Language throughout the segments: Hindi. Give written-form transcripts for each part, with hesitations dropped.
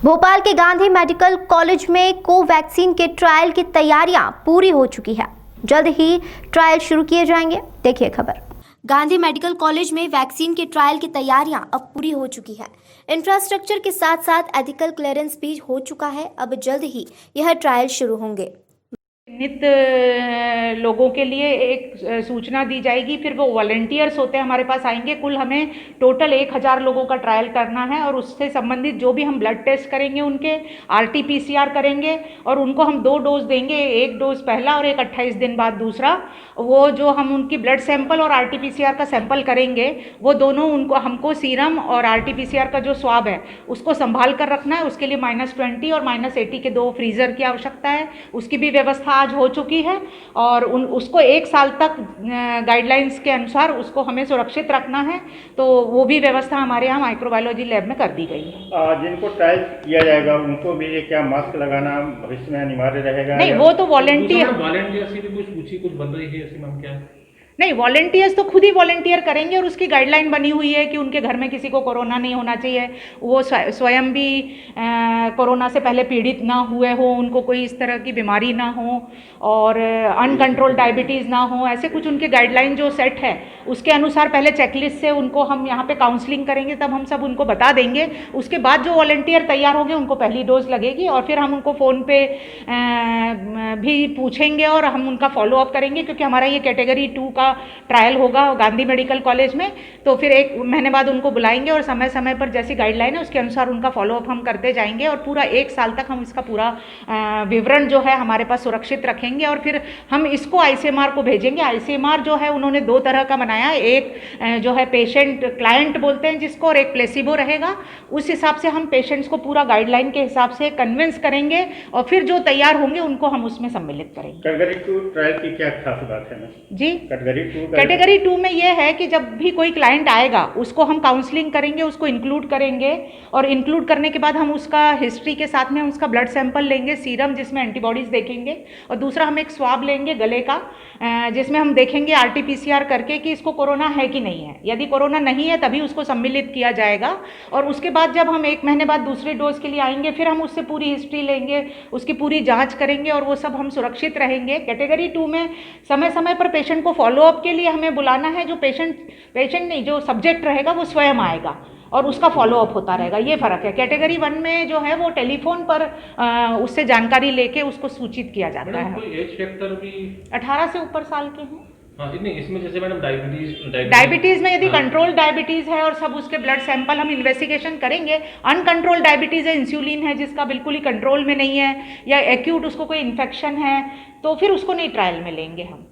भोपाल के गांधी मेडिकल कॉलेज में कोवैक्सीन के ट्रायल की तैयारियां पूरी हो चुकी है। जल्द ही ट्रायल शुरू किए जाएंगे। देखिए खबर। गांधी मेडिकल कॉलेज में वैक्सीन के ट्रायल की तैयारियां अब पूरी हो चुकी है। इंफ्रास्ट्रक्चर के साथ साथ एथिकल क्लियरेंस भी हो चुका है। अब जल्द ही यह ट्रायल शुरू होंगे। नित लोगों के लिए एक सूचना दी जाएगी, फिर वो वॉलंटियर्स होते हैं हमारे पास आएंगे। कुल हमें टोटल 1000 लोगों का ट्रायल करना है और उससे संबंधित जो भी हम ब्लड टेस्ट करेंगे, उनके RT-PCR करेंगे और उनको हम 2 डोज देंगे, एक डोज पहला और एक 28 दिन बाद दूसरा। वो जो हम उनकी ब्लड सैंपल और RT-PCR का सैंपल करेंगे, वो दोनों उनको हमको सीरम और RT-PCR का जो स्वाब है उसको संभाल कर रखना है। उसके लिए -20 और -80 के 2 फ्रीज़र की आवश्यकता है। उसकी भी व्यवस्था आज हो चुकी है और उसको 1 साल तक गाइडलाइंस के अनुसार उसको हमें सुरक्षित रखना है। तो वो भी व्यवस्था हमारे यहाँ माइक्रोबायोलॉजी लैब में कर दी गई है। जिनको ट्रायल किया जाएगा उनको भी ये क्या मास्क लगाना भविष्य में अनिवार्य रहेगा? नहीं, वो तो वॉलंटियर से भी कुछ पूछी, कुछ बन रही है ऐसी मैम क्या? नहीं, वॉलंटियर्स तो खुद ही वॉलंटियर करेंगे और उसकी गाइडलाइन बनी हुई है कि उनके घर में किसी को कोरोना नहीं होना चाहिए। वो स्वयं भी कोरोना से पहले पीड़ित ना हुए हो, उनको कोई इस तरह की बीमारी ना हो और अनकंट्रोल डायबिटीज़ ना हो। ऐसे कुछ उनके गाइडलाइन जो सेट है उसके अनुसार पहले चेकलिस्ट से उनको हम यहाँ पे काउंसलिंग करेंगे, तब हम सब उनको बता देंगे। उसके बाद जो वॉलंटियर तैयार होंगे उनको पहली डोज लगेगी और फिर हम उनको फ़ोन पे भी पूछेंगे और हम उनका फॉलोअप करेंगे, क्योंकि हमारा ये कैटेगरी 2 का ट्रायल होगा गांधी मेडिकल कॉलेज में। तो फिर 1 महीने बाद उनको बुलाएंगे और समय समय पर जैसी गाइडलाइन है उसके अनुसार उनका फॉलोअप हम करते जाएंगे और पूरा 1 साल तक हम इसका पूरा विवरण जो है हमारे पास सुरक्षित रखेंगे और फिर हम इसको ICMR को भेजेंगे। ICMR जो है उन्होंने 2 तरह का बनाया, एक जो है पेशेंट क्लाइंट बोलते हैं जिसको, और एक प्लेसिबो रहेगा। उस हिसाब से हम पेशेंट्स को पूरा गाइडलाइन के हिसाब से कन्विंस करेंगे और फिर जो तैयार होंगे उनको हम उसमें सम्मिलित करेंगे। कैटेगरी 2 ट्रायल की क्या खास बात है जी? कैटेगरी 2 में ये है कि जब भी कोई क्लाइंट आएगा उसको हम काउंसलिंग करेंगे, उसको इंक्लूड करेंगे और इंक्लूड करने के बाद हम उसका हिस्ट्री के साथ में उसका ब्लड सैंपल लेंगे, सीरम जिसमें एंटीबॉडीज़ देखेंगे और दूसरा हम एक स्वाब लेंगे गले का, जिसमें हम देखेंगे RT-PCR करके कि इसको कोरोना है कि नहीं है। यदि कोरोना नहीं है तभी उसको सम्मिलित किया जाएगा और उसके बाद जब हम 1 महीने बाद दूसरे डोज के लिए आएंगे फिर हम उससे पूरी हिस्ट्री लेंगे, उसकी पूरी जाँच करेंगे और वो सब हम सुरक्षित रहेंगे। कैटेगरी 2 में समय समय पर पेशेंट को फॉलोअप के लिए हमें बुलाना है। जो पेशेंट नहीं, जो सब्जेक्ट रहेगा वो स्वयं आएगा और उसका फॉलोअप होता रहेगा। ये फ़र्क है। कैटेगरी 1 में जो है वो टेलीफोन पर उससे जानकारी लेके उसको सूचित किया जाता है। कोई एज फैक्टर भी 18 से ऊपर साल के हैं। हाँ, नहीं, इसमें जैसे मैडम डायबिटीज़ में यदि कंट्रोल डायबिटीज़ है और सब उसके ब्लड सैंपल हम इन्वेस्टिगेशन करेंगे। अनकंट्रोल डायबिटीज़ है, इंसुलिन है जिसका बिल्कुल ही कंट्रोल में नहीं है या एक्यूट उसको कोई इन्फेक्शन है, तो फिर उसको नहीं ट्रायल में लेंगे हम।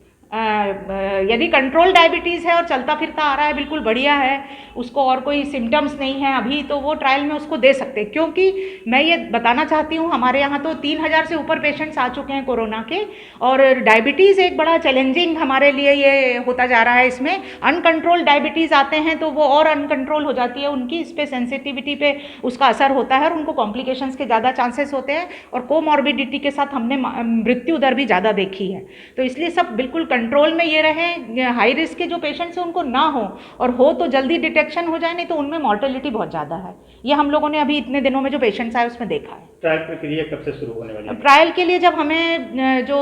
यदि कंट्रोल डायबिटीज़ है और चलता फिरता आ रहा है, बिल्कुल बढ़िया है, उसको और कोई सिम्टम्स नहीं है अभी, तो वो ट्रायल में उसको दे सकते हैं। क्योंकि मैं ये बताना चाहती हूँ हमारे यहाँ तो 3000 से ऊपर पेशेंट्स आ चुके हैं कोरोना के और डायबिटीज़ एक बड़ा चैलेंजिंग हमारे लिए ये होता जा रहा है। इसमें अनकंट्रोल डायबिटीज़ आते हैं तो वो और अनकंट्रोल हो जाती है उनकी, इस पर सेंसिटिविटी पे उसका असर होता है और उनको कॉम्प्लिकेशंस के ज़्यादा चांसेस होते हैं और कोमॉर्बिडिटी के साथ हमने मृत्यु दर भी ज़्यादा देखी है। तो इसलिए सब बिल्कुल कंट्रोल में ये रहे। हाई रिस्क के जो पेशेंट्स हैं उनको ना हो और हो तो जल्दी डिटेक्शन हो जाए, नहीं तो उनमें मॉर्टेलिटी बहुत ज़्यादा है। ये हम लोगों ने अभी इतने दिनों में जो पेशेंट्स आए उसमें देखा है। ट्रायल प्रक्रिया कब से शुरू होने वाली है? ट्रायल के लिए जब हमें जो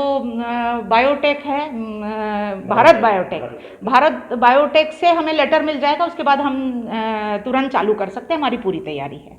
बायोटेक है, भारत बायोटेक से हमें लेटर मिल जाएगा, उसके बाद हम तुरंत चालू कर सकते हैं। हमारी पूरी तैयारी है।